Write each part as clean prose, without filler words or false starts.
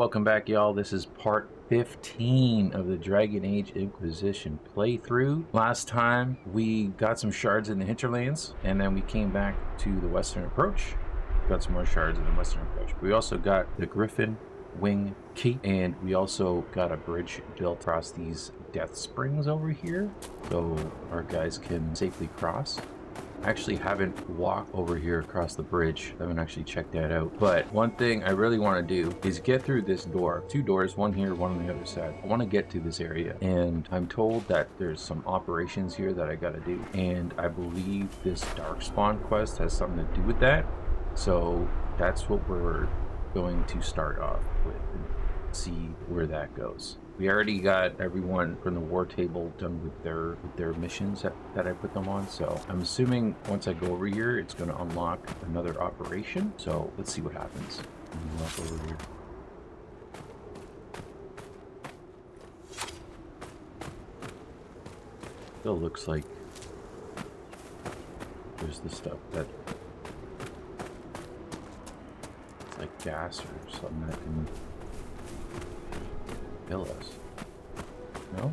Welcome back, y'all. This is part 15 of the Dragon Age Inquisition playthrough. Last time we got some shards in the hinterlands, and then we came back to the western approach. Got some more shards in the western approach. We also got the Griffin Wing Key, and we also got a bridge built across these death springs over here, so our guys can safely cross. I actually haven't walked over here across the bridge. I haven't actually checked that out. But one thing I really want to do is get through this door. Two doors, one here, one on the other side. I want to get to this area. And I'm told that there's some operations here that I got to do. And I believe this Darkspawn quest has something to do with that. So that's what we're going to start off with and see where that goes. We already got everyone from the war table done with their missions that I put them on. So I'm assuming once I go over here, it's going to unlock another operation. So let's see what happens. Walk over here. Still looks like there's the stuff that it's like gas or something that can kill us. No?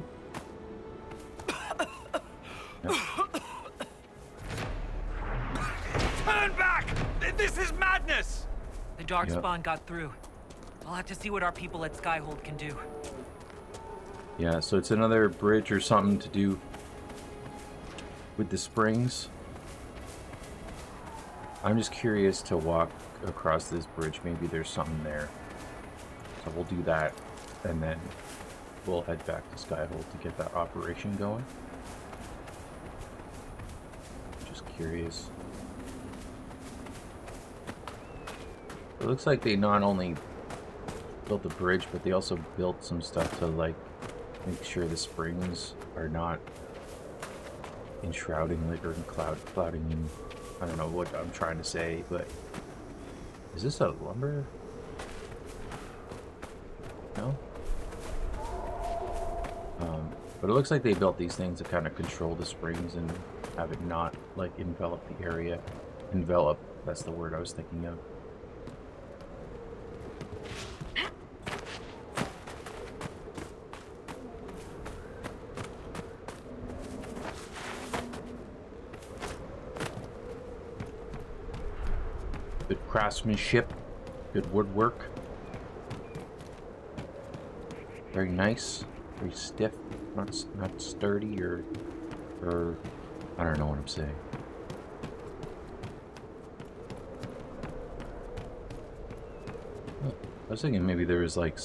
No. Turn back! This is madness! The Darkspawn got through. I'll have to see what our people at Skyhold can do. Yeah, so it's another bridge or something to do with the springs. I'm just curious to walk across this bridge. Maybe there's something there. So we'll do that. And then we'll head back to Skyhold to get that operation going. Just curious. It looks like they not only built the bridge, but they also built some stuff to like make sure the springs are not enshrouding, like, or clouding in. I don't know what I'm trying to say, but is this a lumber? No? But it looks like they built these things to kind of control the springs and have it not like envelop the area. Envelop, that's the word I was thinking of. Good craftsmanship, good woodwork. Very nice, very stiff, not sturdy or I don't know what I'm saying. Oh, I was thinking maybe there was like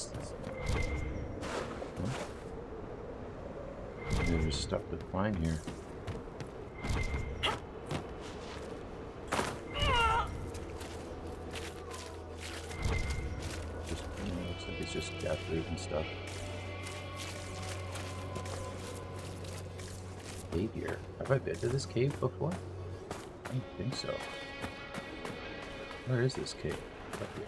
maybe there's stuff to find here. Just, looks like it's just cat food and stuff. Cave here. Have I been to this cave before? I don't think so. Where is this cave? Up here.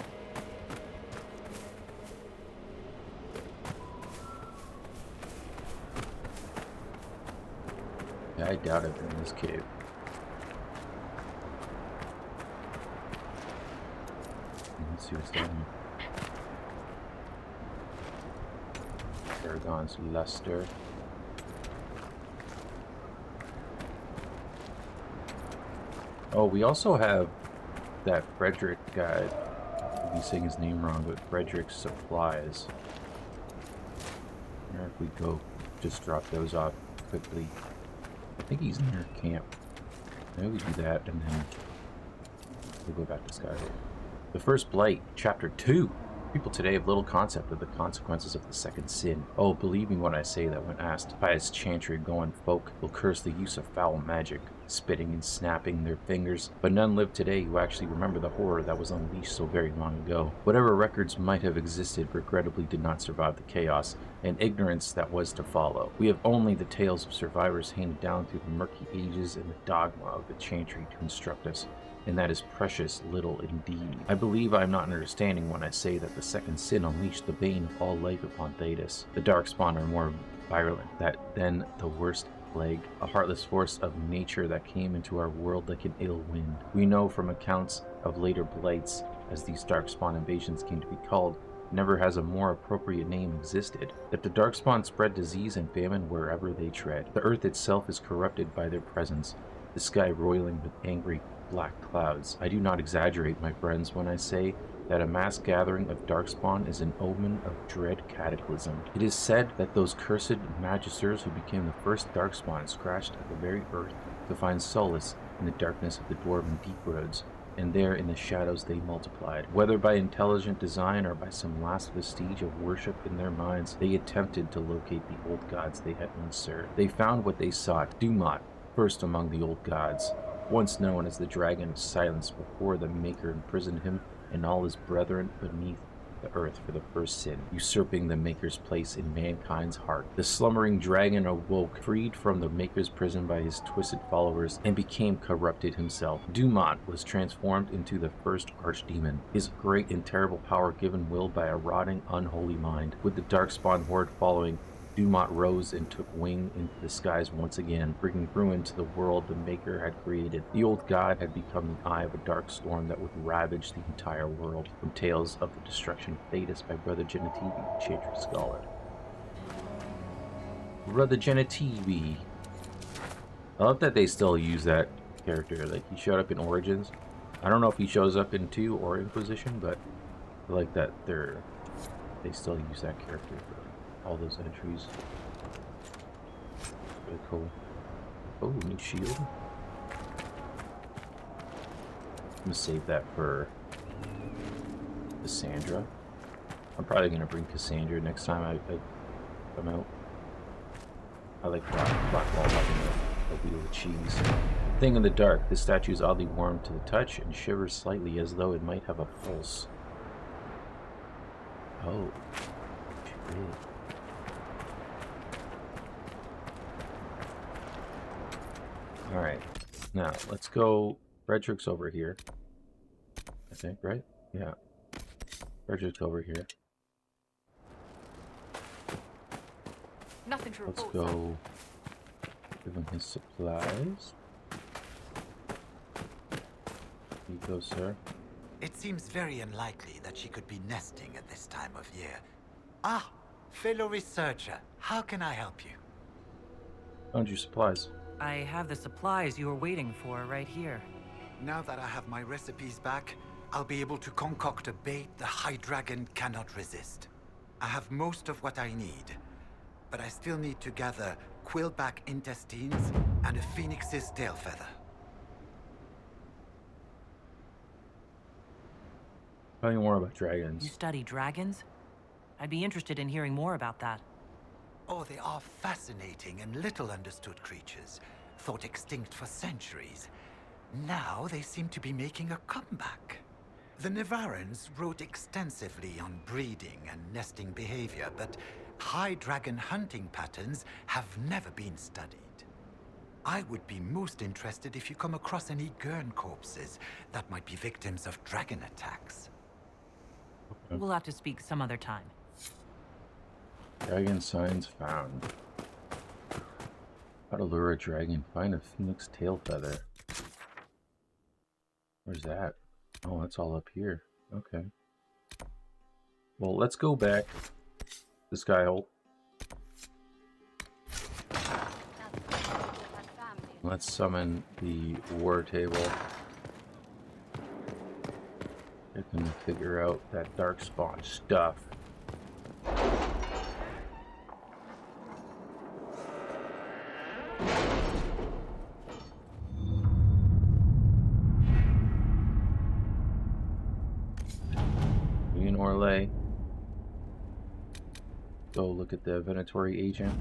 Yeah, I doubt I've been in this cave. Let's see what's down here. Paragon's luster. Oh, we also have that Frederick guy. I'll be saying his name wrong, but Frederick's supplies. Or if we go just drop those off quickly. I think he's near camp. Maybe we do that and then we'll go back to Skyhold. The First Blight, Chapter 2. People today have little concept of the consequences of the second sin. Oh, believe me when I say that when asked by its chantry going, folk will curse the use of foul magic, spitting and snapping their fingers, but none live today who actually remember the horror that was unleashed so very long ago. Whatever records might have existed regrettably did not survive the chaos and ignorance that was to follow. We have only the tales of survivors handed down through the murky ages and the dogma of the chantry to instruct us, and that is precious little indeed. I believe I am not understanding when I say that the second sin unleashed the bane of all life upon Thedas. The Darkspawn are more virulent than the worst plague, a heartless force of nature that came into our world like an ill wind. We know from accounts of later blights, as these Darkspawn invasions came to be called, Never has a more appropriate name existed. That the Darkspawn spread disease and famine wherever they tread. The earth itself is corrupted by their presence, the sky roiling with angry black clouds. I do not exaggerate, my friends, when I say that a mass gathering of Darkspawn is an omen of dread cataclysm. It is said that those cursed magisters who became the first Darkspawn scratched at the very earth to find solace in the darkness of the dwarven deep roads, and there in the shadows they multiplied. Whether by intelligent design or by some last vestige of worship in their minds, they attempted to locate the old gods they had once served. They found what they sought, Dumat, first among the old gods, once known as the Dragon of Silence before the Maker imprisoned him and all his brethren beneath the earth for the first sin, usurping the Maker's place in mankind's heart. The slumbering dragon awoke, freed from the Maker's prison by his twisted followers, and became corrupted himself. Dumat was transformed into the first archdemon, his great and terrible power given will by a rotting, unholy mind. With the Darkspawn horde following, Dumat rose and took wing into the skies once again, bringing ruin to the world the Maker had created. The old god had become the eye of a dark storm that would ravage the entire world. From Tales of the Destruction of Thetis by Brother Genetivi, Chantry Scholar. Brother Genetivi. I love that they still use that character. Like, he showed up in Origins. I don't know if he shows up in 2 or Inquisition, but I like that they still use that character for all those entries. Really cool. Oh, new shield. I'm gonna save that for Cassandra. I'm probably gonna bring Cassandra next time I come out. I like Blackwall having a wheel of cheese. Thing in the dark. This statue is oddly warm to the touch and shivers slightly as though it might have a pulse. Oh, shit. Alright, now let's go. Frederick's over here, I think, right? Yeah. Frederick's over here. Nothing to Let's report. go give him his supplies. Here you go, sir. It seems very unlikely that she could be nesting at this time of year. Ah, fellow researcher, how can I help you? Found your supplies. I have the supplies you were waiting for right here. Now that I have my recipes back, I'll be able to concoct a bait the High Dragon cannot resist. I have most of what I need, but I still need to gather quillback intestines and a phoenix's tail feather. Tell me more about You dragons. study dragons? I'd be interested in hearing more about that. Oh, they are fascinating and little understood creatures, thought extinct for centuries. Now they seem to be making a comeback. The Nevarrans wrote extensively on breeding and nesting behavior, but high dragon hunting patterns have never been studied. I would be most interested if you come across any Gurn corpses that might be victims of dragon attacks. Okay. We'll have to speak some other time. Dragon signs found. How to lure a dragon. Find a phoenix tail feather. Where's that? Oh, that's all up here. Okay. Well, let's go back to Skyhold. Let's summon the war table. I can figure out that Darkspawn stuff. Orlais. Go look at the Venatori agent.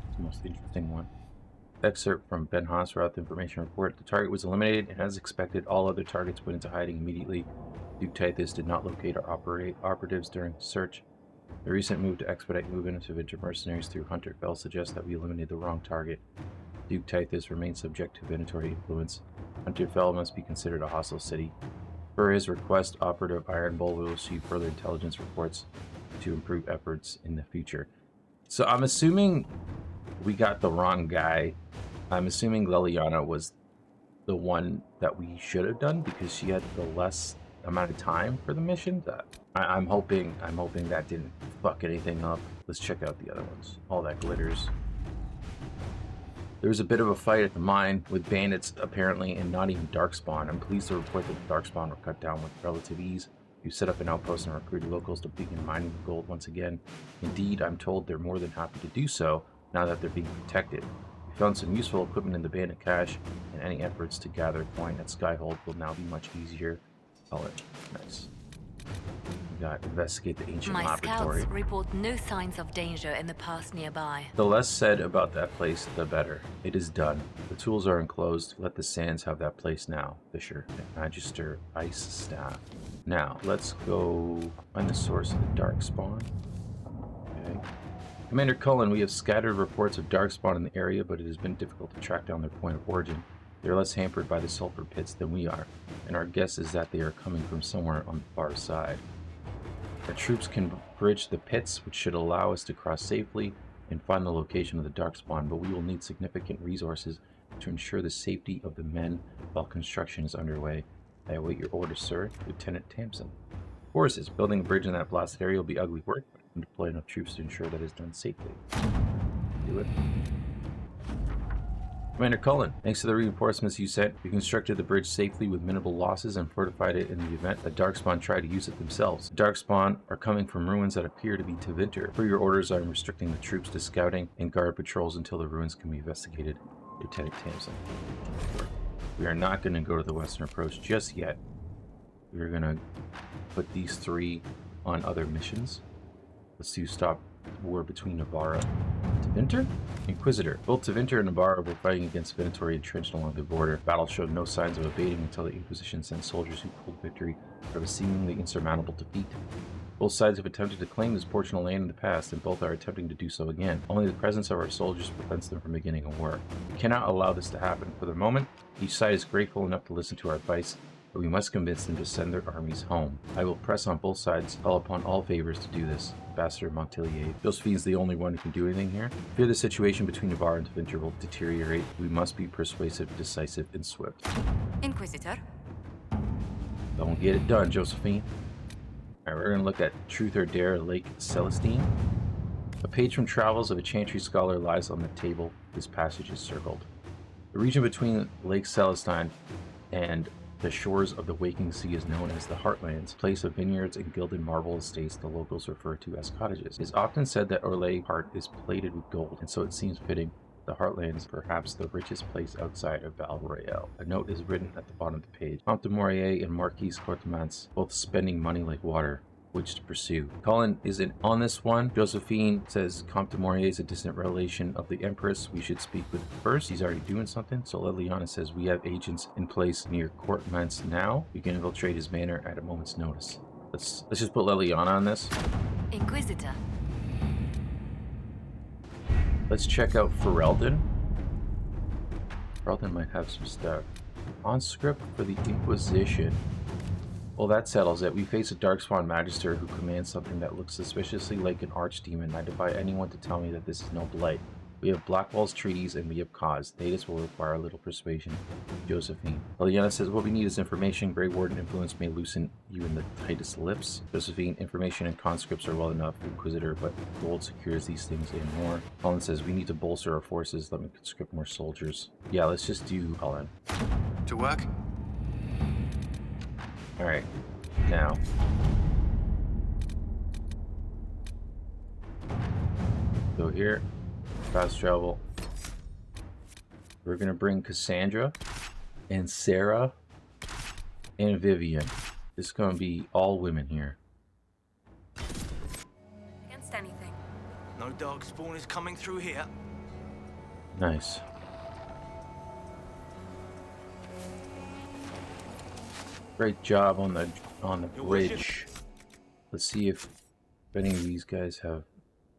It's the most interesting one. Excerpt from Ben Hosroth information report. The target was eliminated, and as expected, all other targets went into hiding immediately. Duke Tithys did not locate our operatives during the search. The recent move to expedite movement of Tevinter mercenaries through Hunter Fell suggests that we eliminated the wrong target. Duke Tithys remains subject to Venatori influence. Hunter Fell must be considered a hostile city. Per his request, Operative Iron Bull will receive further intelligence reports to improve efforts in the future. So I'm assuming we got the wrong guy. I'm assuming Leliana was the one that we should have done because she had the less amount of time for the mission. I'm hoping that didn't fuck anything up. Let's check out the other ones. All that glitters. There was a bit of a fight at the mine with bandits apparently, and not even Darkspawn. I'm pleased to report that the Darkspawn were cut down with relative ease. You set up an outpost and recruited locals to begin mining the gold once again. Indeed, I'm told they're more than happy to do so now that they're being protected. We found some useful equipment in the bandit cache, and any efforts to gather coin at Skyhold will now be much easier. Oh, nice. We got investigate the ancient laboratory. Scouts report no signs of danger in the pass nearby. The less said about that place, the better. It is done. The tools are enclosed. Let the sands have that place now. Fisher, Magister, Ice Staff. Now, let's go find the source of the Darkspawn. Okay. Commander Cullen, we have scattered reports of Darkspawn in the area, but it has been difficult to track down their point of origin. They are less hampered by the sulfur pits than we are, and our guess is that they are coming from somewhere on the far side. Our troops can bridge the pits, which should allow us to cross safely and find the location of the Darkspawn, but we will need significant resources to ensure the safety of the men while construction is underway. I await your orders, sir. Lieutenant Tamsin. Forces. Building a bridge in that blasted area will be ugly work, but we can deploy enough troops to ensure that it is done safely. Do it. Commander Cullen, thanks to the reinforcements you sent, we constructed the bridge safely with minimal losses and fortified it in the event that Darkspawn try to use it themselves. The Darkspawn are coming from ruins that appear to be Tevinter. Per your orders, I am restricting the troops to scouting and guard patrols until the ruins can be investigated. Lieutenant Tamsin. We are not going to go to the western approach just yet. We're going to put these 3 on other missions. Let's do stop war between Navarra and Tevinter? Inquisitor. Both Tevinter and Navarra were fighting against Venatori entrenched along the border. Battle showed no signs of abating until the Inquisition sent soldiers who pulled victory out of a seemingly insurmountable defeat. Both sides have attempted to claim this portion of land in the past, and both are attempting to do so again. Only the presence of our soldiers prevents them from beginning a war. We cannot allow this to happen. For the moment, each side is grateful enough to listen to our advice, but we must convince them to send their armies home. I will press on both sides, call upon all favors to do this. Ambassador Montelier. Josephine's the only one who can do anything here. Fear the situation between Navarre and Tevinter will deteriorate. We must be persuasive, decisive, and swift. Inquisitor. Don't get it done, Josephine. Alright, we're going to look at Truth or Dare, Lake Celestine. A page from Travels of a Chantry Scholar lies on the table. This passage is circled. The region between Lake Celestine and the shores of the Waking Sea is known as the Heartlands, place of vineyards and gilded marble estates the locals refer to as cottages. It is often said that Orlais Heart is plated with gold, and so it seems fitting. The Heartlands is perhaps the richest place outside of Val Royale. A note is written at the bottom of the page. Comte de Morier and Marquise Courtemans both spending money like water. Which to pursue. Colin isn't on this one. Josephine says Comte de Morier is a distant relation of the Empress. We should speak with him first. He's already doing something. So Liliana says we have agents in place near Courtemans now. We can infiltrate his manor at a moment's notice. Let's just put Liliana on this. Inquisitor. Let's check out Ferelden. Ferelden might have some stuff. On script for the Inquisition. Well, that settles it. We face a Darkspawn Magister who commands something that looks suspiciously like an archdemon. I defy anyone to tell me that this is no blight. We have Blackwall's treaties and we have cause. Thetis will require a little persuasion. Josephine. Liliana says what we need is information. Grey Warden influence may loosen you in the tightest lips. Josephine, information and conscripts are well enough. Inquisitor, but gold secures these things and more. Colin says we need to bolster our forces. Let me conscript more soldiers. Yeah, let's just do Colin. To work? Alright, now. Go here, fast travel. We're gonna bring Cassandra and Sarah and Vivian. This is gonna be all women here. Against anything. No Darkspawn is coming through here. Nice. Great job on the bridge. Let's see if any of these guys have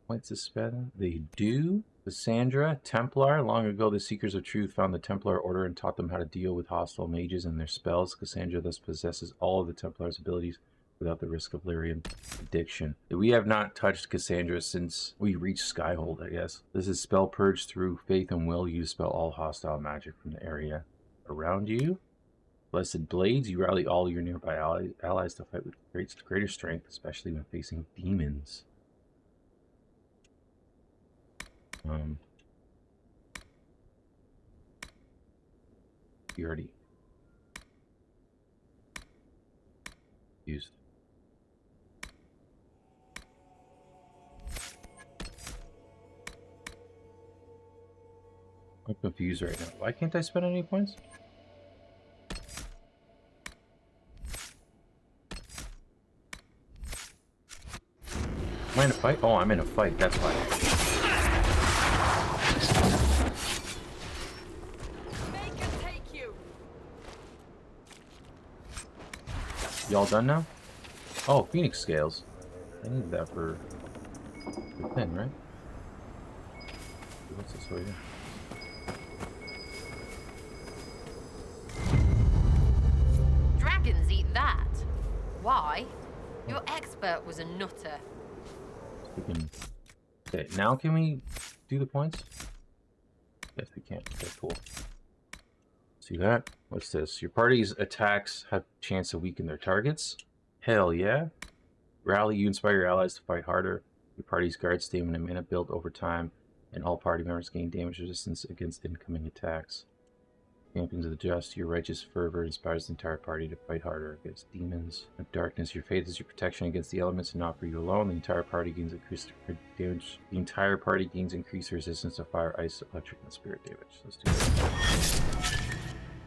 points to spend. They do. Cassandra, Templar. Long ago, the Seekers of Truth found the Templar Order and taught them how to deal with hostile mages and their spells. Cassandra thus possesses all of the Templar's abilities without the risk of Lyrian addiction. We have not touched Cassandra since we reached Skyhold, I guess. This is spell purge through faith and will. You dispel all hostile magic from the area around you. Blessed Blades. You rally all your nearby allies to fight with greater strength, especially when facing demons. You already used. I'm confused right now. Why can't I spend any points? Am I in a fight? Oh, I'm in a fight. That's why. Make it take you. Y'all done now? Oh, Phoenix Scales. I need that for the thing, right? What's this over here? Dragons eat that. Why? Your expert was a nutter. We can... Okay, now can we do the points? Yes, we can. Okay, cool. See that? What's this? Your party's attacks have a chance to weaken their targets. Hell yeah. Rally, you inspire your allies to fight harder. Your party's guard stamina and mana build over time, and all party members gain damage resistance against incoming attacks. Champions of the Just, your righteous fervor inspires the entire party to fight harder against demons. Of darkness, your faith is your protection against the elements and not for you alone. The entire party gains increased damage. The entire party gains increased resistance to fire, ice, electric, and spirit damage. Let's do that.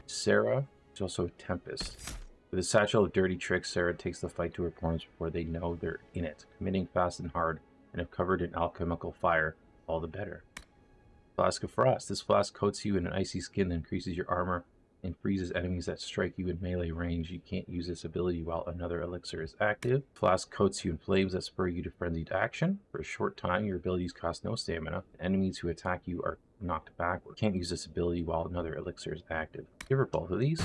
Sarah is also a Tempest. With a satchel of dirty tricks, Sarah takes the fight to her opponents before they know they're in it, committing fast and hard, and if covered in alchemical fire, all the better. Flask of Frost. This flask coats you in an icy skin that increases your armor and freezes enemies that strike you in melee range. You can't use this ability while another elixir is active. Flask coats you in flames that spur you to frenzied action. For a short time, your abilities cost no stamina. Enemies who attack you are knocked backward. Can't use this ability while another elixir is active. Give her both of these.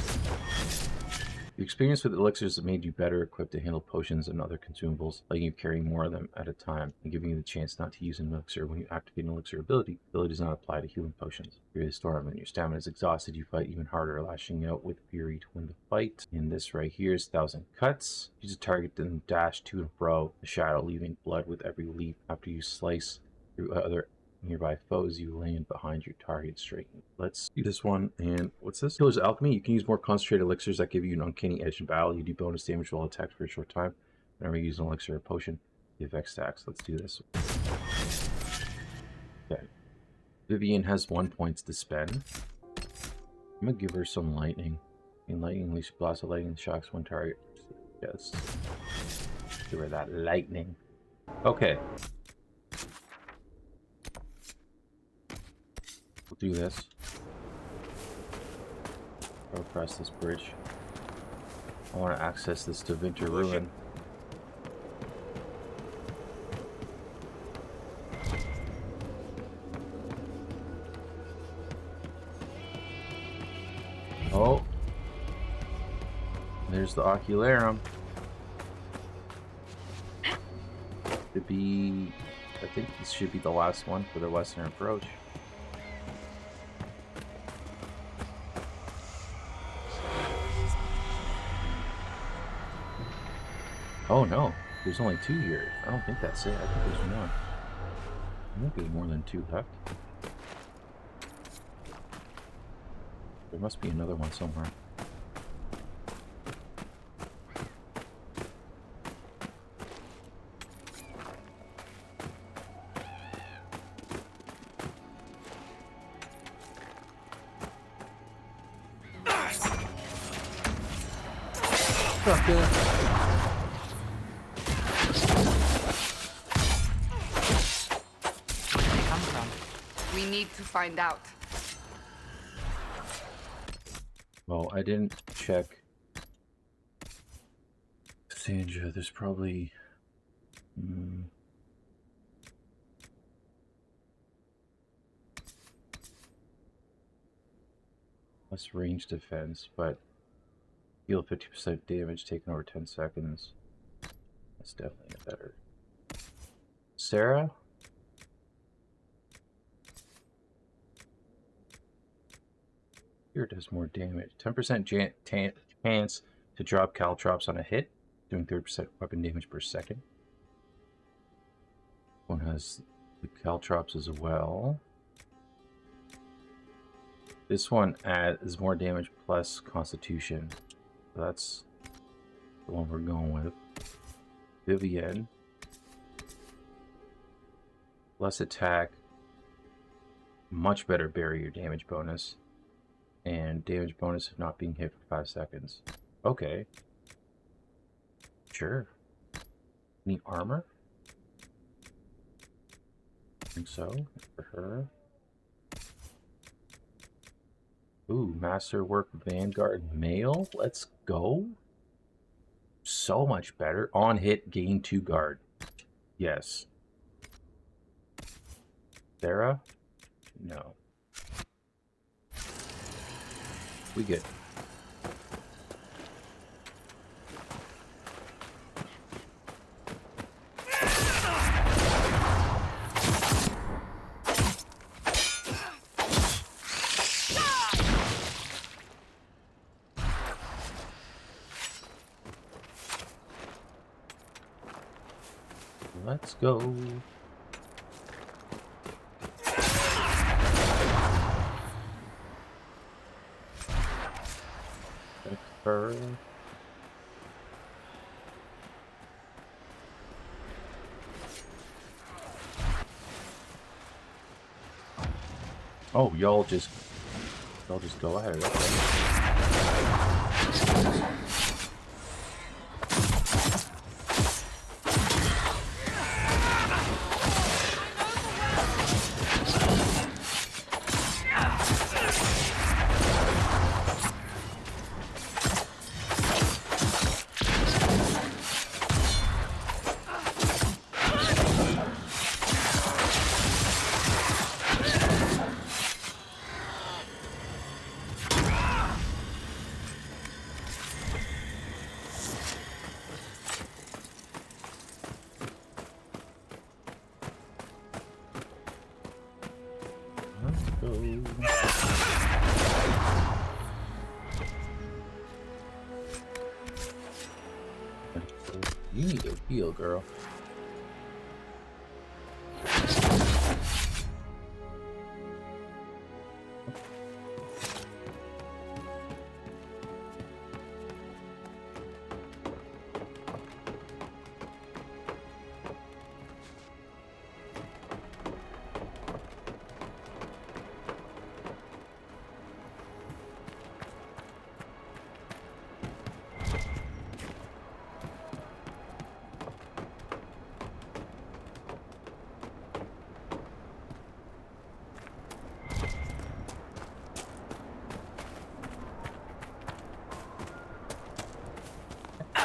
Your experience with elixirs made you better equipped to handle potions and other consumables, letting you carry more of them at a time, and giving you the chance not to use an elixir when you activate an elixir ability. The ability does not apply to healing potions. Fury of the Storm. When your stamina is exhausted, you fight even harder, lashing out with fury to win the fight. And this right here is 1,000 Cuts. Use a target and dash to and fro the shadow, leaving blood with every leap. After you slice through other nearby foes, you land behind your target, striking. Let's do this one. And what's this? Killer's Alchemy. You can use more concentrated elixirs that give you an uncanny edge in battle. You do bonus damage while attacked for a short time. Whenever you use an elixir or potion, the effect stacks. Let's do this. Okay. Vivian has 1 point to spend. I'm gonna give her some lightning. In lightning, unleash a blast of lightning shocks one target. Yes. Give her that lightning. Okay. Do this. Go across this bridge. I want to access this Tevinter Ruin. Oh, there's the Ocularum. Should be, I think this should be the last one for the Western approach. Oh no, there's only 2 here. I don't think that's it. I think there's one. I think there's more than 2 left. There must be another one somewhere. Fucker. We need to find out. Well, I didn't check Sandra. There's probably less range defense, but heal 50% damage taken over 10 seconds. That's definitely a better. Sarah? Here does more damage. 10% chance to drop caltrops on a hit, doing 30% weapon damage per second. One has the caltrops as well. This one is more damage plus constitution. So that's the one we're going with. Vivienne. Less attack. Much better barrier damage bonus. And damage bonus of not being hit for 5 seconds. Okay. Sure. Any armor? I think so. For her. Ooh, Masterwork Vanguard Mail. Let's go. So much better. On hit, gain 2 guard. Yes. Sarah? No. We good. Let's go. Oh, y'all just go at it. Okay. You need to heal, girl.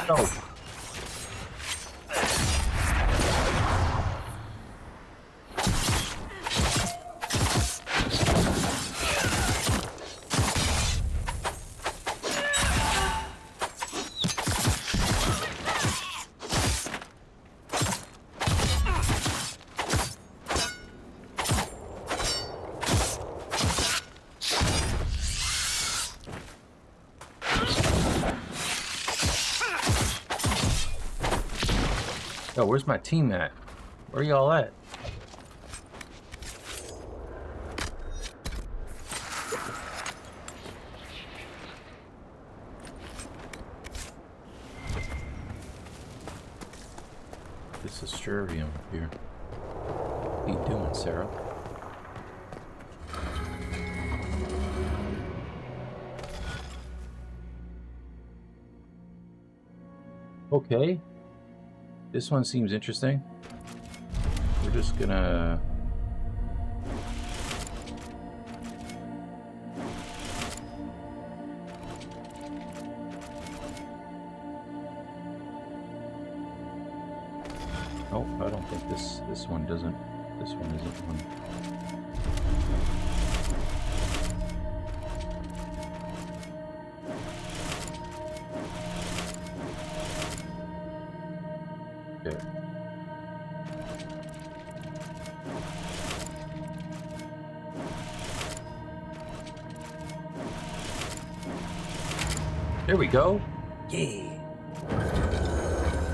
No. Yo, where's my team at? Where y'all at? This is Sturvium here. What are you doing, Sarah? Okay. This one seems interesting. We're just gonna... Oh, I don't think this one doesn't... This one isn't one. There we go. Yay.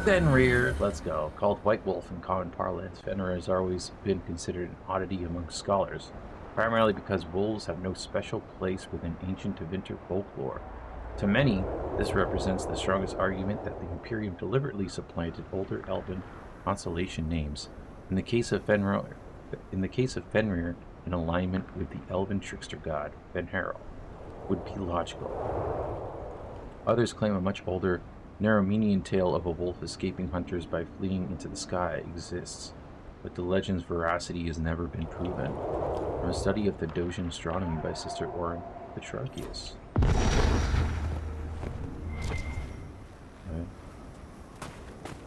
Fenrir, let's go. Called White Wolf in common parlance, Fenrir has always been considered an oddity among scholars, primarily because wolves have no special place within ancient Tevinter folklore. To many, this represents the strongest argument that the Imperium deliberately supplanted older elven constellation names. In the case of Fenrir, in alignment with the elven trickster god Fenrir would be logical. Others claim a much older Naromenian tale of a wolf escaping hunters by fleeing into the sky exists, but the legend's veracity has never been proven. From a study of the Dosian astronomy by Sister Orin Petrarchius.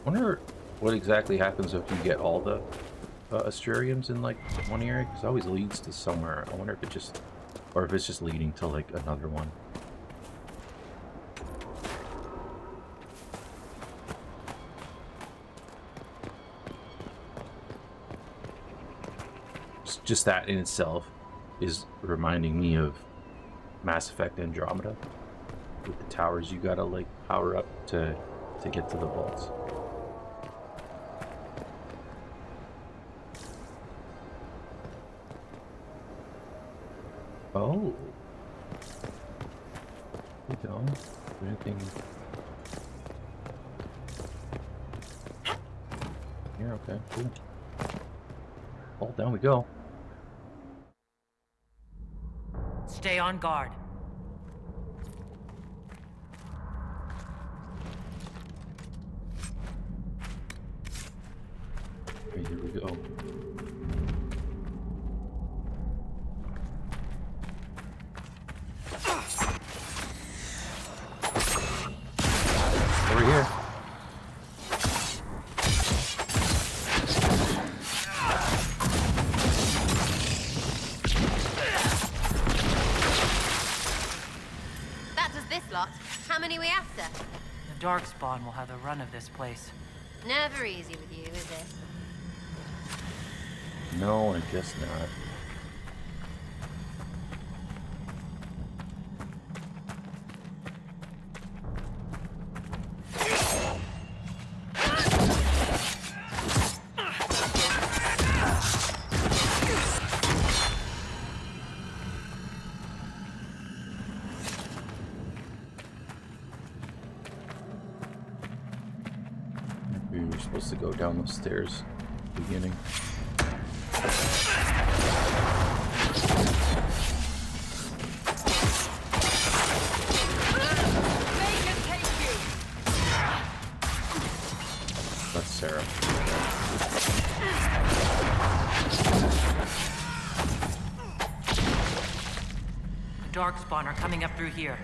Wonder what exactly happens if you get all the Astrariums in like one area, because it always leads to somewhere. I wonder if it just, or if it's just leading to like another one. Just that in itself is reminding me of Mass Effect Andromeda, with the towers you gotta like power up to get to the vaults. Oh, we don't. Anything here? Okay, cool. Vault down we go. Stay on guard. Okay, here we go. Over here. How many we after? The Darkspawn will have the run of this place. Never easy with you, is it? No, I guess not. We were supposed to go down those stairs at the beginning. That's Sarah. The Darkspawn are coming up through here.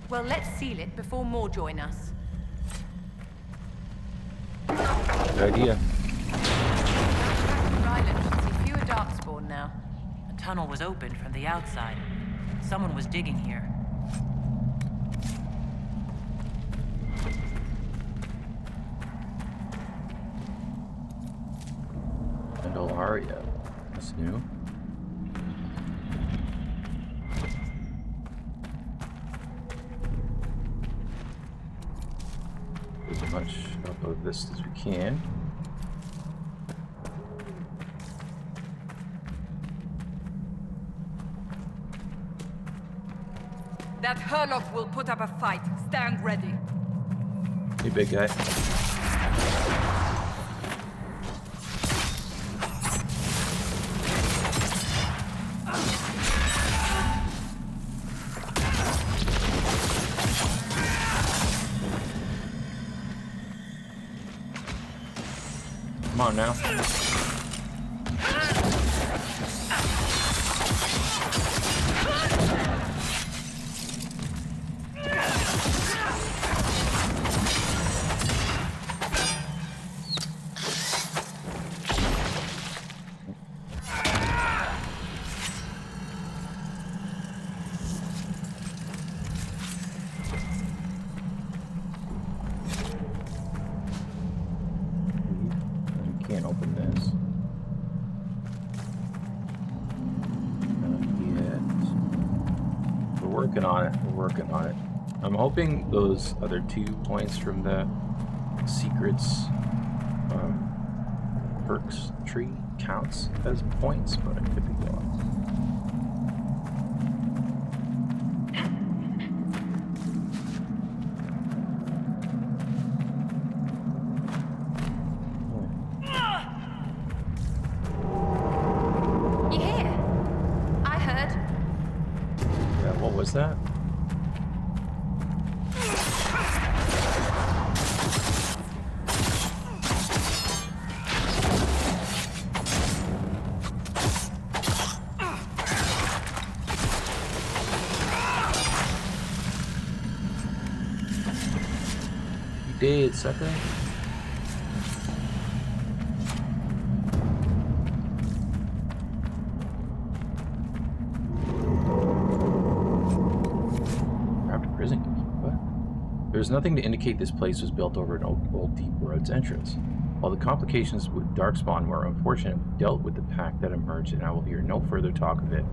Well, let's seal it before more join us. Good idea. Island should see fewer Darkspawn now. The tunnel was opened from the outside. Someone was digging here. And Alaria. That's new. As much up of this as we can. That Herlock will put up a fight. Stand ready. Hey, big guy. Come on now. Can't open this. Not yet. We're working on it. We're working on it. I'm hoping those other 2 points from the secrets perks tree counts as points, but I could be wrong. You hear? I heard. Yeah, what was that? Dead, sucker. Grabbed a prison key. What? There's nothing to indicate this place was built over an old deep road's entrance. While the complications with Darkspawn were unfortunate, we dealt with the pack that emerged, and I will hear no further talk of it.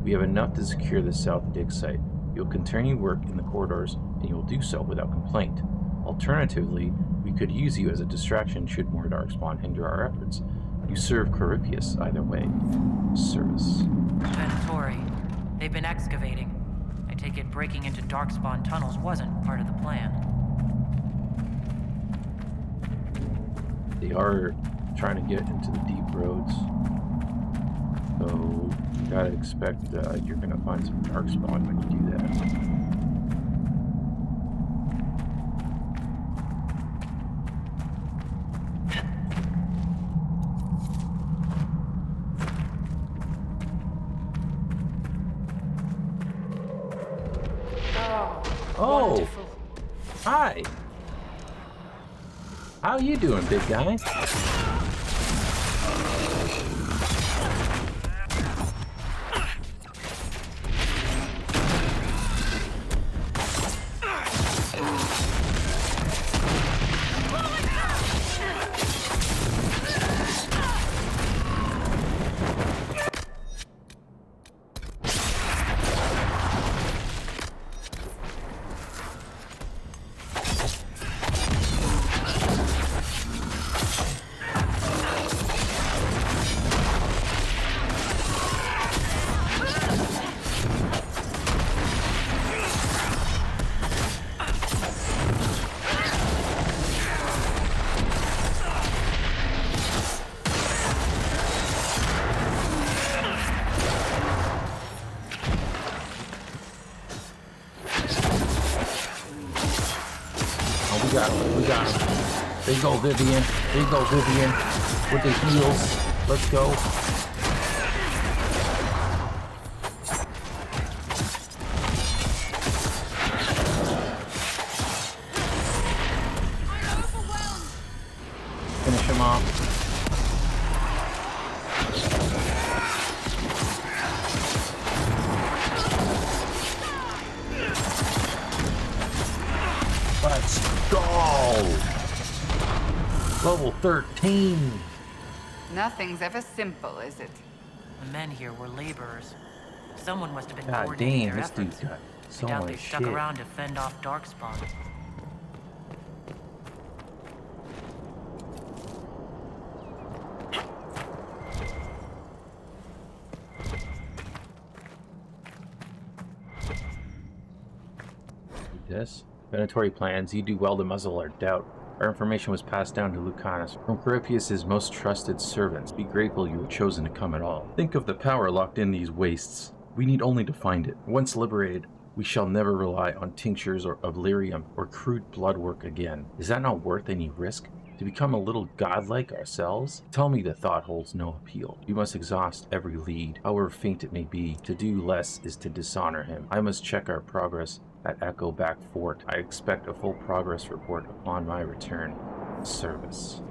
We have enough to secure the South Dig site. You'll continue work in the corridors, and you will do so without complaint. Alternatively, we could use you as a distraction should more Darkspawn hinder our efforts. You serve Caripius either way. Service. Venturi. They've been excavating. I take it breaking into Darkspawn tunnels wasn't part of the plan. They are trying to get into the deep roads. So you gotta expect you're gonna find some Darkspawn when you do that. Oh, Wonderful. hi. How you doing, big guy? We got him. There you go, Vivian. There you go, Vivian. With the heals. Let's go. Finish him off. Let's go! Level 13. Nothing's ever simple, is it? The men here were laborers. Someone must have been God coordinating damn, their this efforts. dude's got so I doubt much they stuck shit. around to fend off Darkspawn. This? Venatory plans, you do well to muzzle our doubt. Our information was passed down to Lucanus from Caripius' most trusted servants. Be grateful you have chosen to come at all. Think of the power locked in these wastes. We need only to find it. Once liberated, we shall never rely on tinctures of lyrium or crude blood work again. Is that not worth any risk? To become a little godlike ourselves? Tell me the thought holds no appeal. We must exhaust every lead, however faint it may be. To do less is to dishonor him. I must check our progress at Echoback Fort. I expect a full progress report upon my return. Service.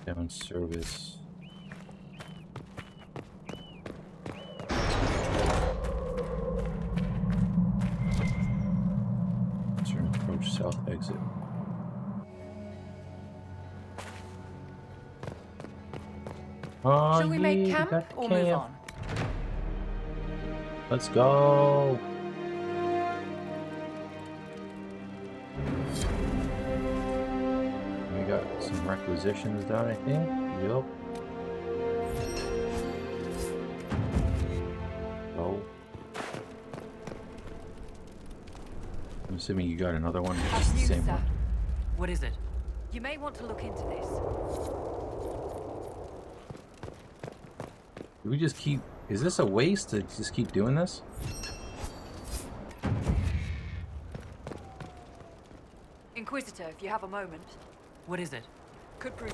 Down service. Turn approach south exit. Oh, Shall we make yeah, camp got the or move camp. on? Let's go. We got some requisitions done, I think. Yup. Oh. I'm assuming you got another one. It's just the You, same sir. one. What is it? You may want to look into this. Do we just keep... Is this a waste to just keep doing this? Inquisitor, if you have a moment, What is it? could prove.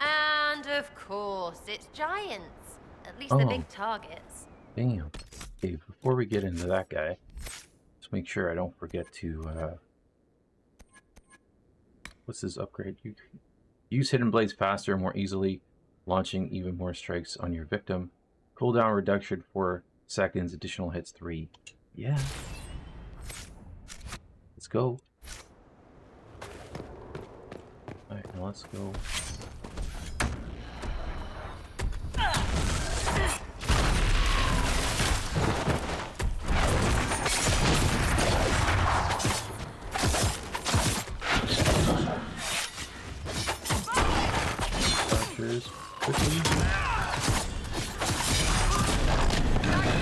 And of course, it's giants. At least Oh. the big targets. Damn. Okay, before we get into that guy, let's make sure I don't forget to, what's this upgrade? You use hidden blades faster and more easily, launching even more strikes on your victim. Cooldown reduction 4 seconds, additional hits 3. Yeah. Let's go. Alright, now let's go. Quickly.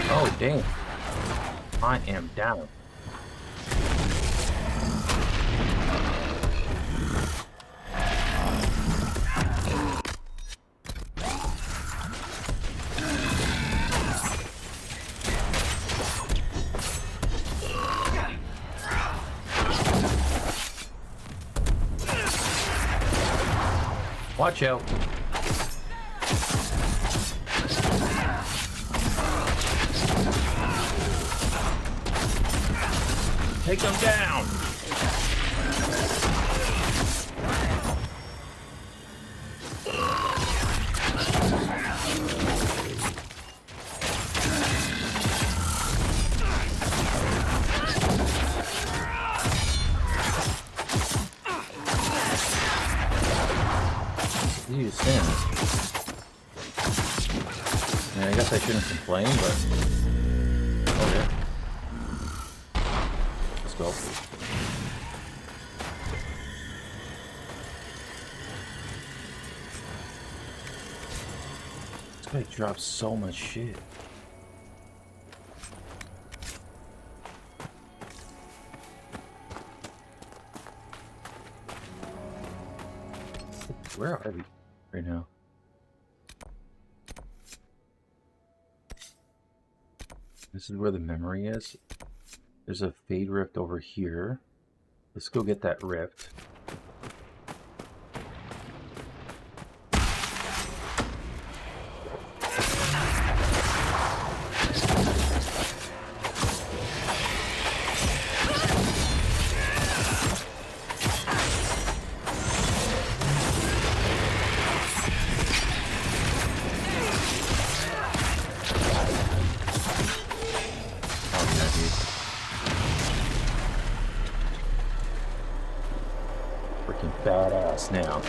Oh, damn. I am down. Watch out. Take them down! You sin. Yeah, I guess I shouldn't complain, but... Oh, yeah. Let's go. This guy drops so much shit. Where are we right now? This is where the memory is. There's a fade rift over here. Let's go get that rift. Badass now.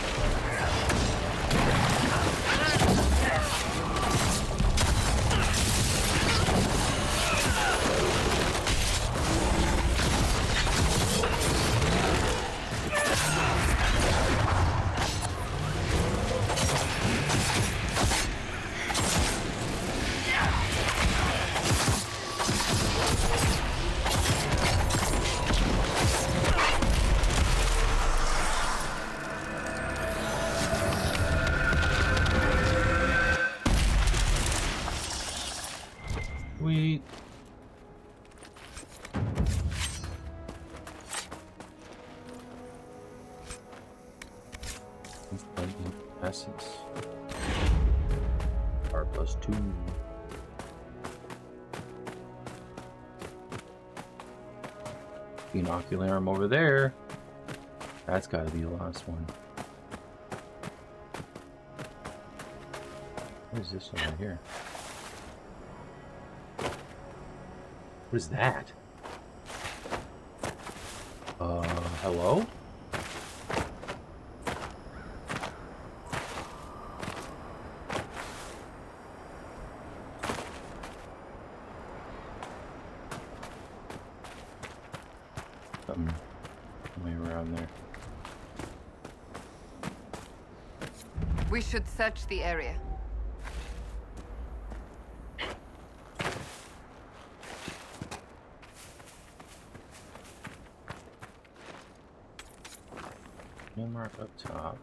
Sweet. Essence. Carpet. +2. Binocularum over there. That's got to be the last one. What is this over here? What is that? Hello? Something way around there. We should search the area. Mark up top.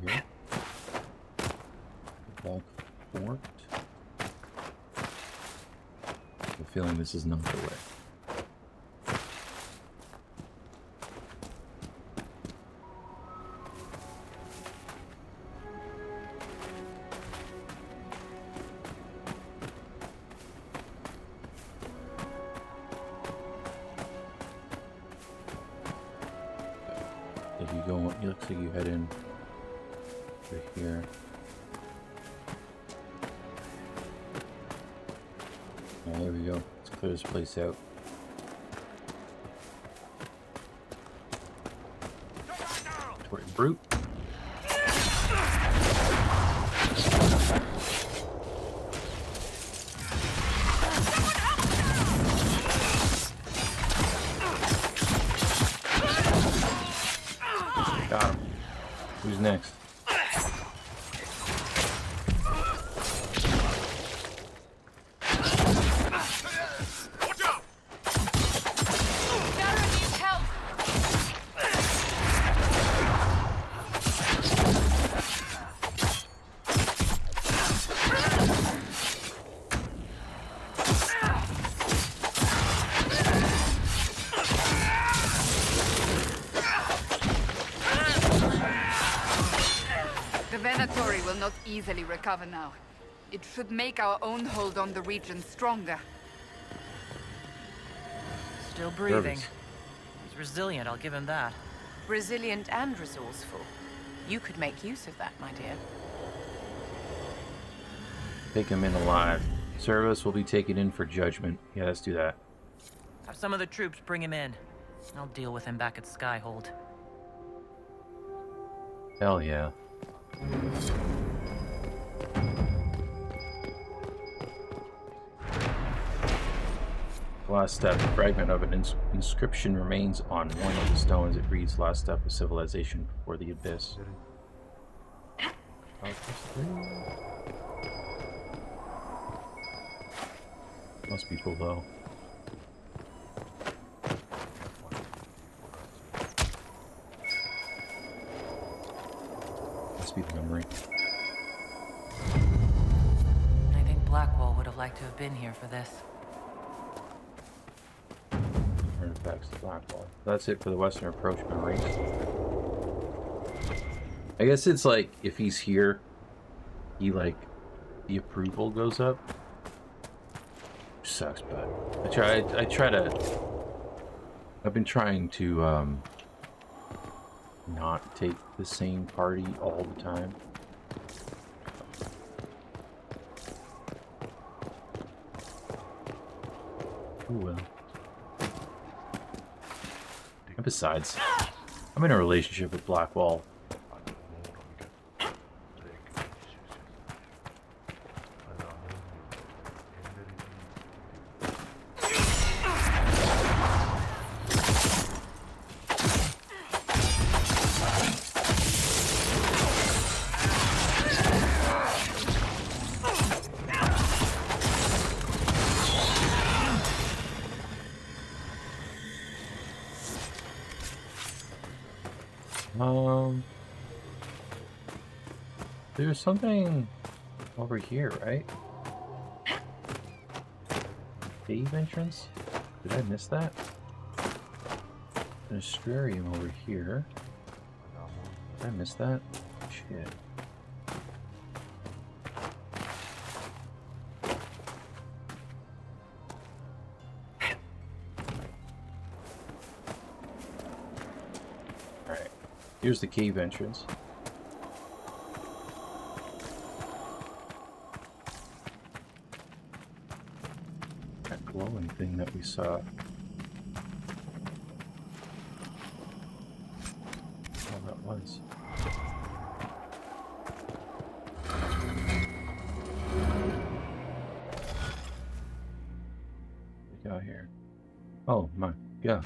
Here. Bulk fort. I have a feeling this is not the way. If you go, it looks like you head in through here. Oh, there we go. Let's clear this place out. Toward brute. Got him. Who's next? Will not easily recover now. It should make our own hold on the region stronger. Still breathing. Nervous. He's resilient, I'll give him that. Resilient and resourceful. You could make use of that, my dear. Take him in alive. Service will be taken in for judgment. Yeah, let's do that. Have some of the troops bring him in. I'll deal with him back at Skyhold. Hell yeah. Last step, a fragment of an inscription remains on one of the stones. It reads, last step of civilization before the abyss. Must be below. Must be the memory. I think Blackwall would have liked to have been here for this. Artifacts to Blackwall. That's it for the Western Approach memories. I guess it's like if he's here, he like the approval goes up. Sucks, but I've been trying to not take the same party all the time. Oh well. And besides, I'm in a relationship with Blackwall. There's something over here, right? Cave entrance? Did I miss that? An Astrarium over here. Did I miss that? Shit. Alright. Here's the cave entrance. That glowing thing that we saw. Was. What we got here? Oh my god.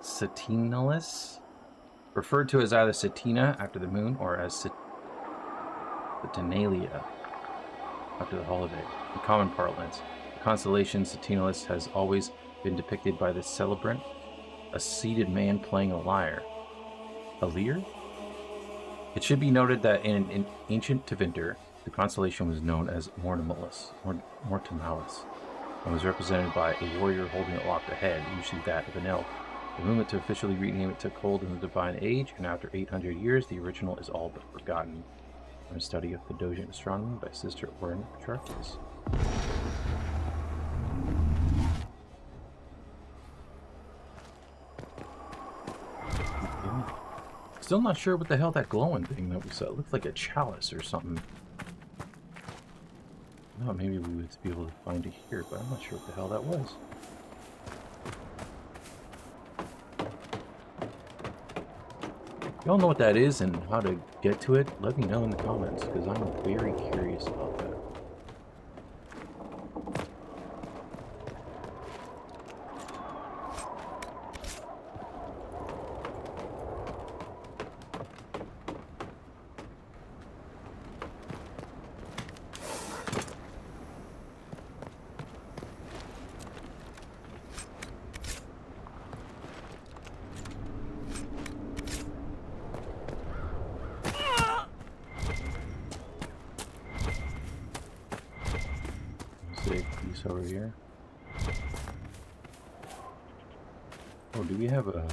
Satinalis, referred to as either Satina after the moon or as Satinalia after the holiday. In common parlance, the constellation Satinalis has always been depicted by the celebrant, a seated man playing a lyre. A lyre? It should be noted that in ancient Tevinter, the constellation was known as Mortimalis, and was represented by a warrior holding aloft a head, usually that of an elf. The movement to officially rename it took hold in the Divine Age, and after 800 years, the original is all but forgotten. From a study of Thedosian astronomy by Sister Orin Petrarchus. Still not sure what the hell that glowing thing that we saw. It looked like a chalice or something. I thought maybe we would be able to find it here, but I'm not sure what the hell that was. If y'all know what that is and how to get to it, let me know in the comments, because I'm very curious about that. Piece over here. Oh, do we have a...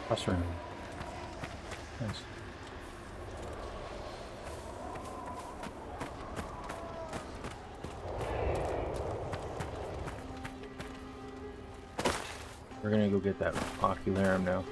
Crossroom. Nice. We're gonna go get that ocularum now.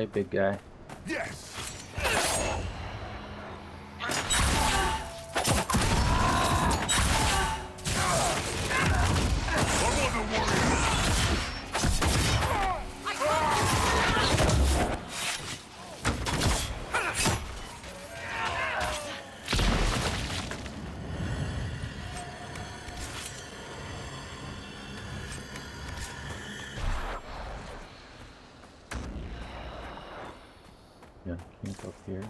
Hey, big guy. Yes. Yeah, can't go up here.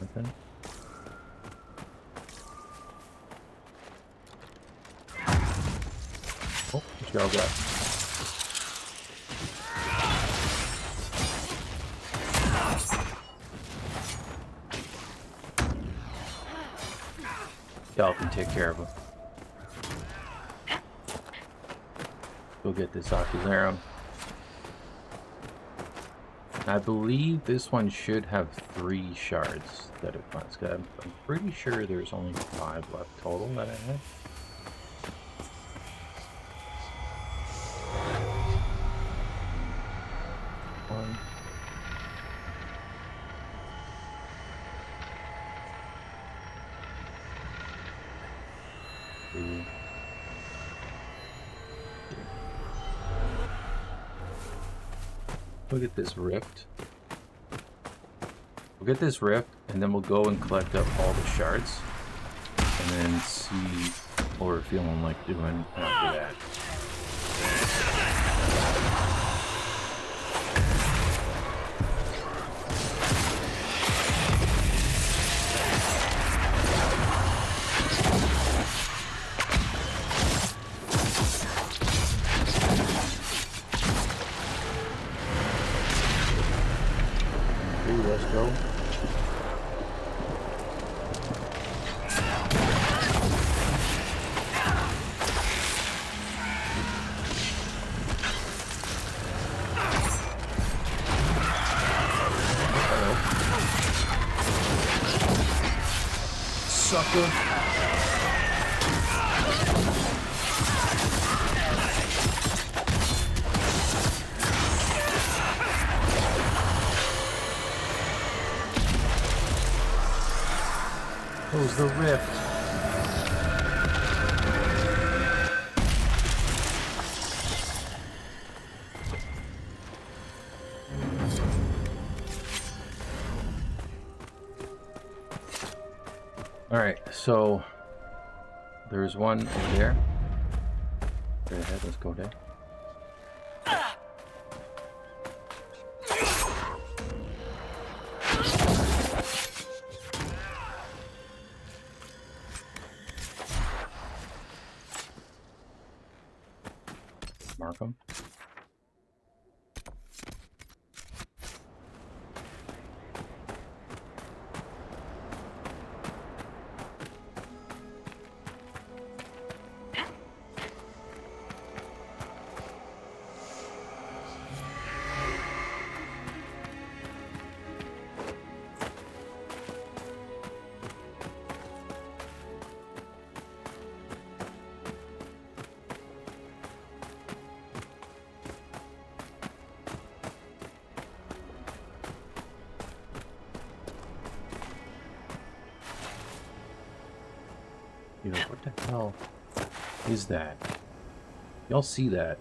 Nothing. Oh, what y'all got? Y'all can take care of him. Go get this Ocularum. I believe this one should have 3 shards that it wants. I'm pretty sure there's only 5 left total that I have. One. 2. We'll get this rift. We'll get this rift, and then we'll go and collect up all the shards, and then see what we're feeling like doing after that. Let's go. Sucker. Close the rift. Alright, so there's one over there. Straight ahead, let's go there. Mark them. Yo, what the hell is that? Y'all see that?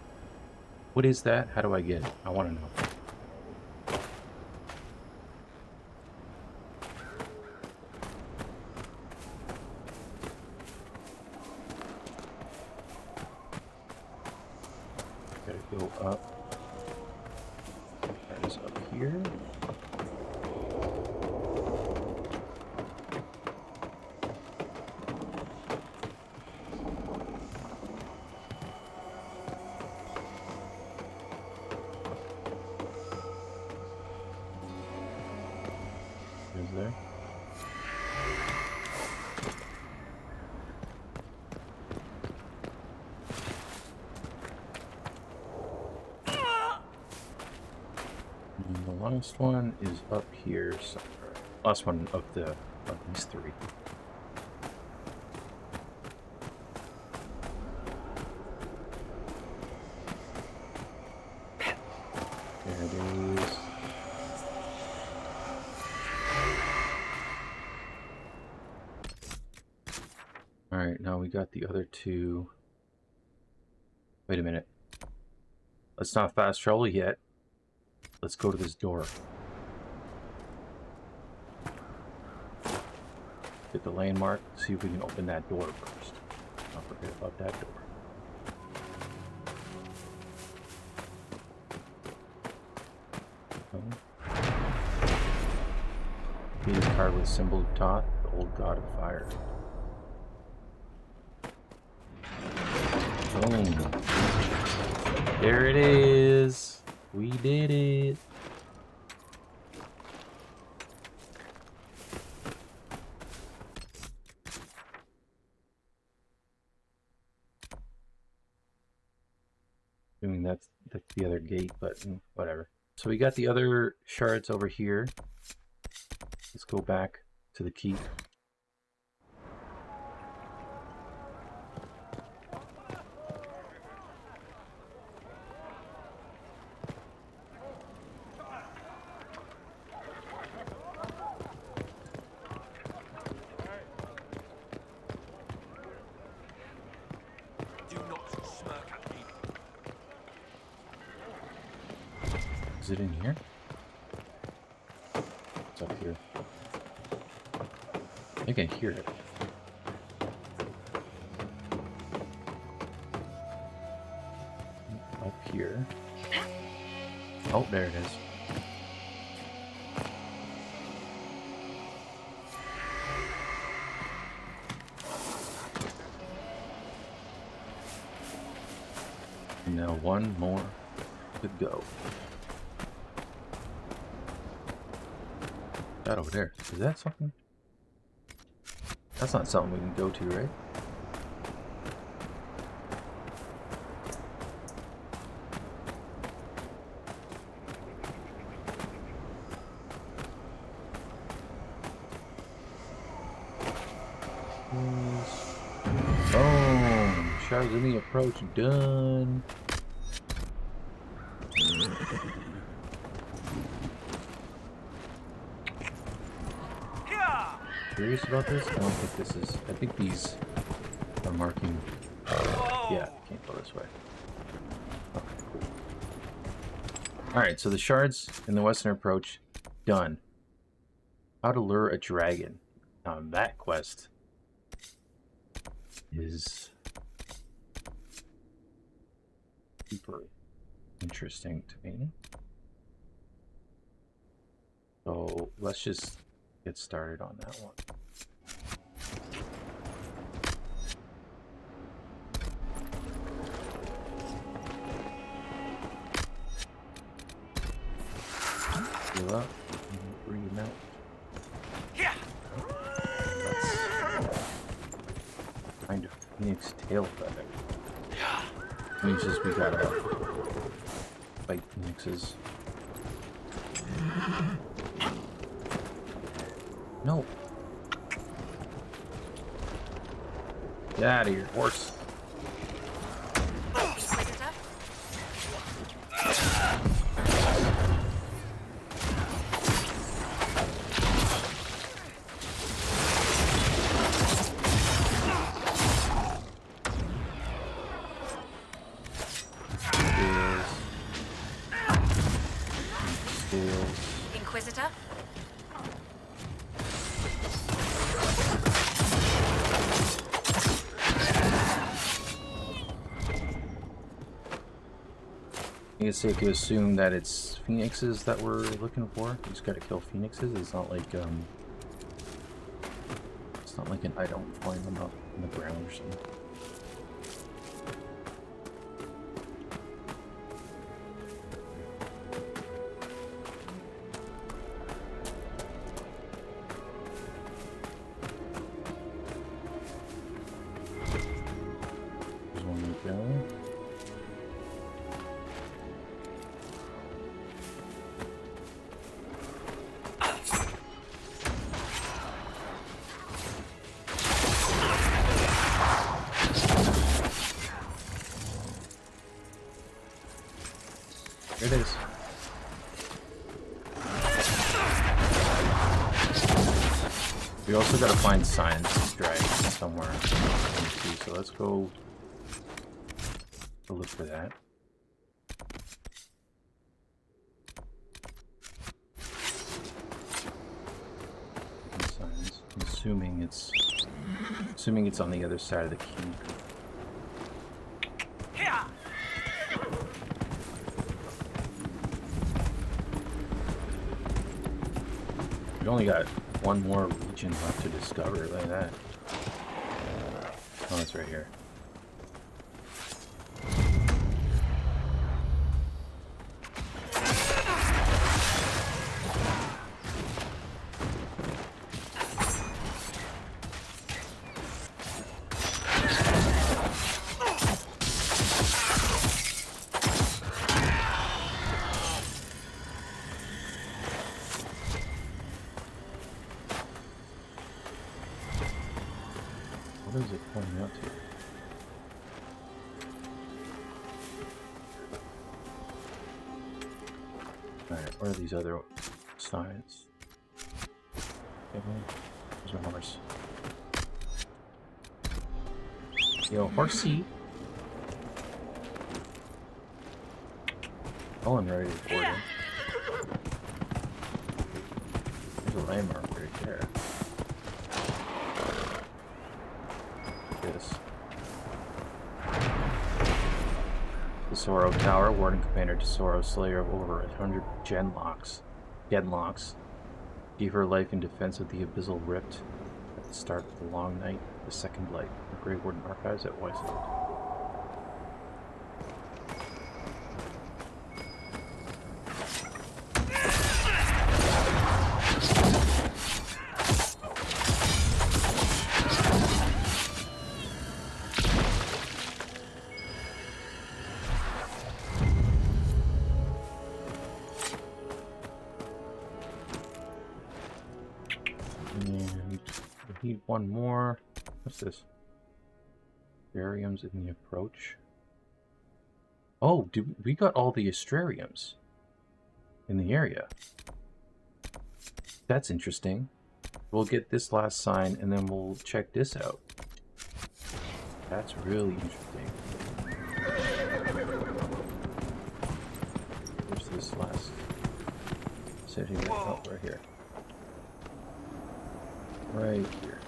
What is that? How do I get it? I want to know. Gotta go up. That is up here. There. And the last one is up here somewhere. Last one of these 3. There it Alright, now we got the other two. Wait a minute. Let's not fast travel yet. Let's go to this door. Get the landmark, see if we can open that door first. Don't forget about that door. Being carved with symbol of Thoth, the old god of fire. Boom. There it is. We did it. Assuming that's the other gate, but whatever. So we got the other shards over here. Let's go back to the keep. Is it in here? It's up here. I can hear it. Up here. Oh, there it is. And now one more to go. That over there. Is that something? That's not something we can go to, right? Boom! Shards in the approach done. Curious about this? I don't think this is. I think these are marking. Yeah, can't go this way. Okay, cool. Alright, so the shards in the western approach, done. How to lure a dragon. Now that quest is super interesting to me. So let's just get started on that one. Heal up and bring him out. Yeah. Let's find a phoenix tail feather. Means just we gotta fight phoenixes. No. Get out of here, horse. Inquisitor? I guess safe to assume that it's phoenixes that we're looking for. You just gotta kill phoenixes. It's not like an item flying them up in the ground or something. There's one to go. There it is. We also gotta find signs of dragons. somewhere. Let me see. So let's go look for that. Signs. I'm assuming it's on the other side of the keep. We only got one more region left to discover. Look at that. Oh, it's right here. What is it pointing out to? Alright, what are these other signs? There's a horse. Yo, horsey! Oh, I'm ready for it. There's a landmark right there. This. Tesoro Tower, Warden Commander Tesoro, Slayer of over 100 genlocks, gave her life in defense of the Abyssal Rift at the start of the Long Night, the Second Light, the Grey Warden Archives at Weisland. Need one more. What's this? Astrariums in the approach. Oh, we got all the astrariums in the area. That's interesting. We'll get this last sign and then we'll check this out. That's really interesting. Where's this last city? Oh, right here. Right here.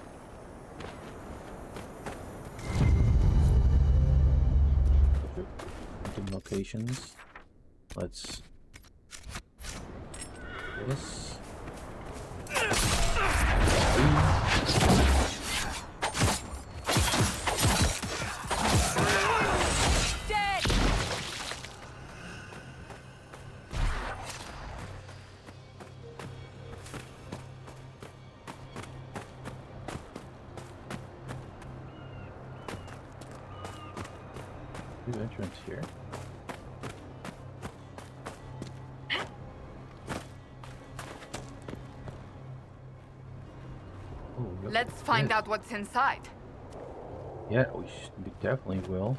Different locations. Let's this. Entrance here. Oh, Let's find out what's inside. Yeah, we definitely will.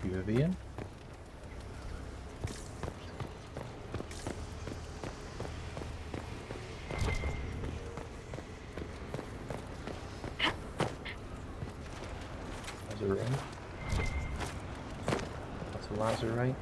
Vivian? Lazarite.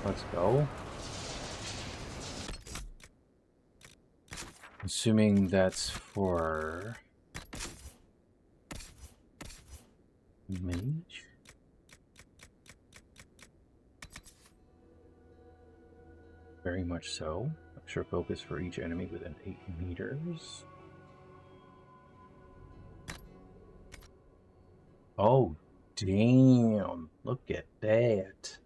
Let's go. Assuming that's for mage. Very much so. Extra focus for each enemy within 8 meters. Oh, damn. Look at that.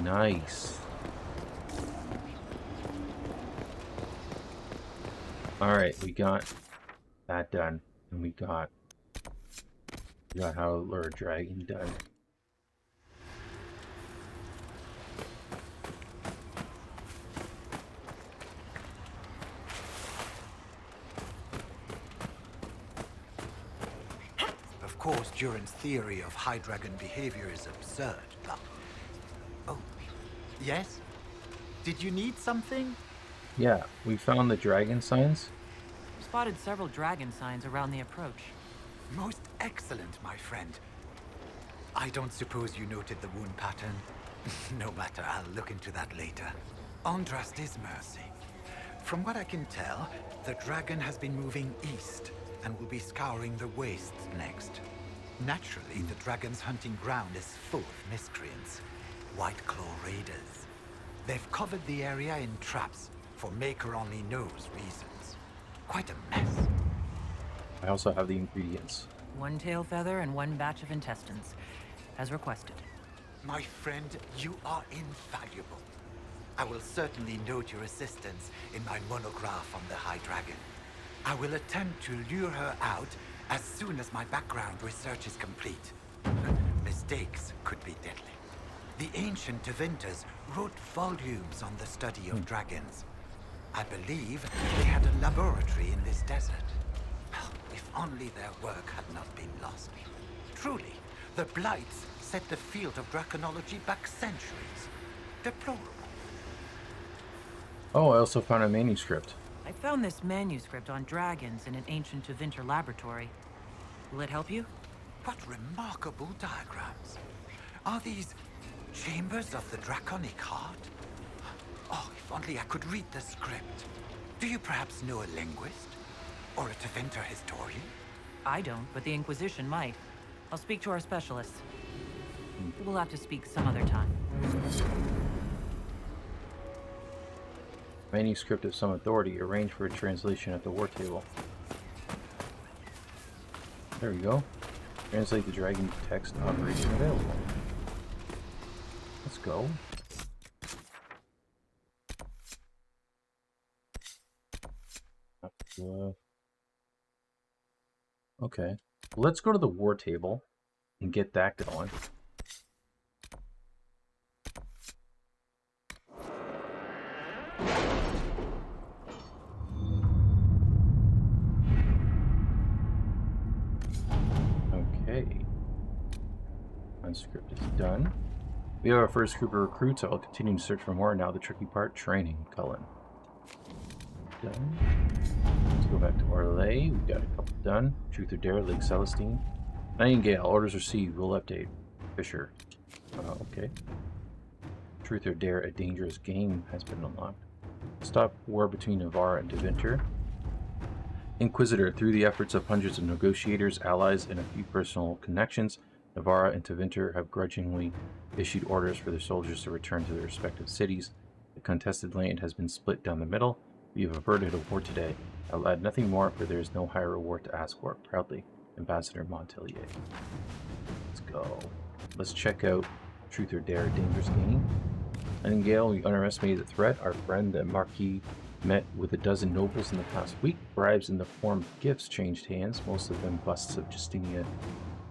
Nice. Alright, we got that done. And we got how to lure a dragon done. Of course, Duran's theory of high dragon behavior is absurd, but... Oh, yes? Did you need something? Yeah, we found the dragon signs. Spotted several dragon signs around the approach. Most excellent, my friend. I don't suppose you noted the wound pattern? No matter, I'll look into that later. Andrast is mercy. From what I can tell, the dragon has been moving east and will be scouring the wastes next. Naturally, the dragon's hunting ground is full of miscreants. White Claw raiders. They've covered the area in traps for Maker only knows reasons. Quite a mess. I also have the ingredients. 1 tail feather and 1 batch of intestines, as requested. My friend, you are invaluable. I will certainly note your assistance in my monograph on the High Dragon. I will attempt to lure her out as soon as my background research is complete. Mistakes could be deadly. The ancient Tevinters wrote volumes on the study of dragons. I believe they had a laboratory in this desert. Well, if only their work had not been lost. Truly, the Blights set the field of draconology back centuries. Deplorable. Oh, I also found a manuscript. I found this manuscript on dragons in an ancient Tevinter laboratory. Will it help you? What remarkable diagrams. Are these chambers of the draconic heart? Oh, if only I could read the script. Do you perhaps know a linguist? Or a Tevinter historian? I don't, but the Inquisition might. I'll speak to our specialists. We'll have to speak some other time. Manuscript of some authority. Arrange for a translation at the war table. There we go. Translate the dragon text operation available. Let's go. Okay. Let's go to the war table and get that going. Okay. Unscript is done. We have our first group of recruits. I'll continue to search for more. Now the tricky part, training. Cullen. Done. Let's go back to Orlais. We got a couple done. Truth or Dare, Lake Celestine. Nightingale, orders received. We'll update. Fisher. Okay. Truth or Dare, a dangerous game has been unlocked. Stop war between Navarra and Tevinter. Inquisitor, through the efforts of hundreds of negotiators, allies, and a few personal connections, Navarra and Tevinter have grudgingly issued orders for their soldiers to return to their respective cities. The contested land has been split down the middle. We have averted a war today. I'll add nothing more, for there is no higher reward to ask for. Proudly, Ambassador Montelier. Let's go. Let's check out Truth or Dare, dangerous game. Nightingale, we underestimated the threat. Our friend, the Marquis, met with a dozen nobles in the past week. Bribes in the form of gifts changed hands, most of them busts of Justinia.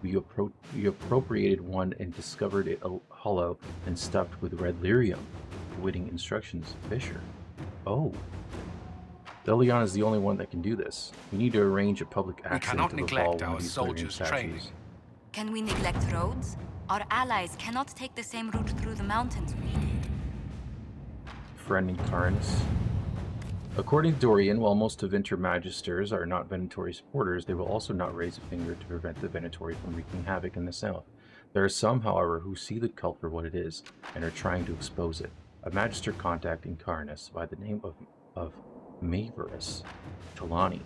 We appropriated one and discovered it hollow and stuffed with red lyrium. Awaiting instructions, Fisher. Oh. Delion is the only one that can do this. We need to arrange a public accident to neglect our soldiers' training. Can we neglect roads? Our allies cannot take the same route through the mountains we did. Friend Incarnus. According to Dorian, while most Tevinter Magisters are not Venatori supporters, they will also not raise a finger to prevent the Venatori from wreaking havoc in the south. There are some, however, who see the cult for what it is and are trying to expose it. A Magister contact Incarnus by the name of Maverus Talani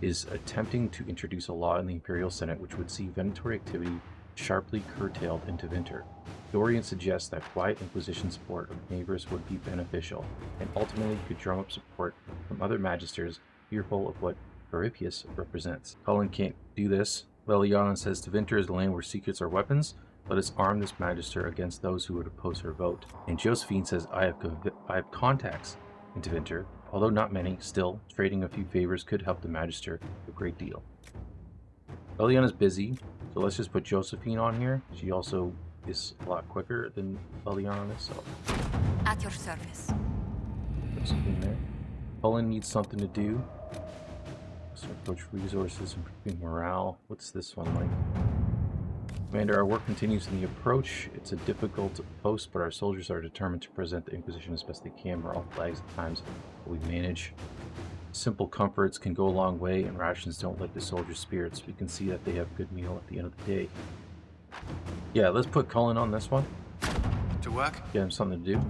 is attempting to introduce a law in the Imperial Senate which would see Venatori activity sharply curtailed in Tevinter. Dorian suggests that quiet Inquisition support of neighbors would be beneficial, and ultimately could drum up support from other magisters fearful of what Peripius represents. Cullen can't do this. Leliana says Tevinter is the land where secrets are weapons. Let us arm this magister against those who would oppose her vote. And Josephine says, I have contacts in Tevinter, although not many. Still, trading a few favors could help the magister a great deal. Leliana's busy, so let's just put Josephine on here. She also is a lot quicker than Leliana is, so At your service. Josephine there. Cullen needs something to do. So approach resources, improving morale. What's this one like? Commander, our work continues in the approach. It's a difficult post, but our soldiers are determined to present the Inquisition as best they can. We're all flags at times, but we manage. Simple comforts can go a long way, and rations don't like the soldiers' spirits. We can see that they have a good meal at the end of the day. Yeah, let's put Cullen on this one. To work? Get him something to do.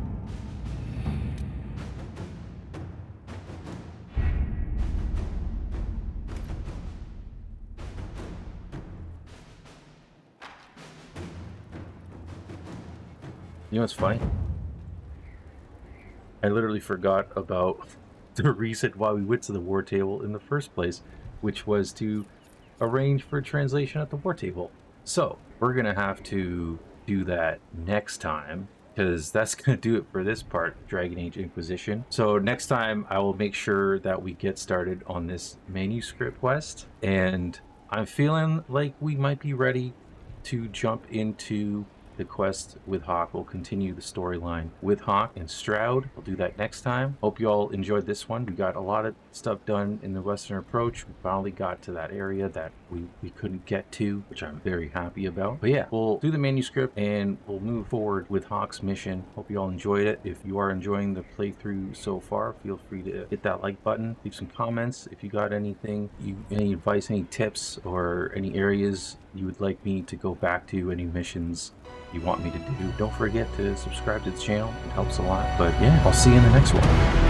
You know what's funny? I literally forgot about the reason why we went to the war table in the first place, which was to arrange for translation at the war table. So, we're going to have to do that next time, because that's going to do it for this part, Dragon Age Inquisition. So next time, I will make sure that we get started on this manuscript quest, and I'm feeling like we might be ready to jump into the quest with Hawk. We'll continue the storyline with Hawk and Stroud. We'll do that next time. Hope you all enjoyed this one. We got a lot of stuff done in the Western Approach. We finally got to that area that we couldn't get to, which I'm very happy about. But yeah, we'll do the manuscript and we'll move forward with Hawk's mission. Hope you all enjoyed it. If you are enjoying the playthrough so far, feel free to hit that like button. Leave some comments if you got anything, any advice, any tips, or any areas you would like me to go back to, any missions you want me to do. Don't forget to subscribe to the channel. It helps a lot. But yeah, I'll see you in the next one.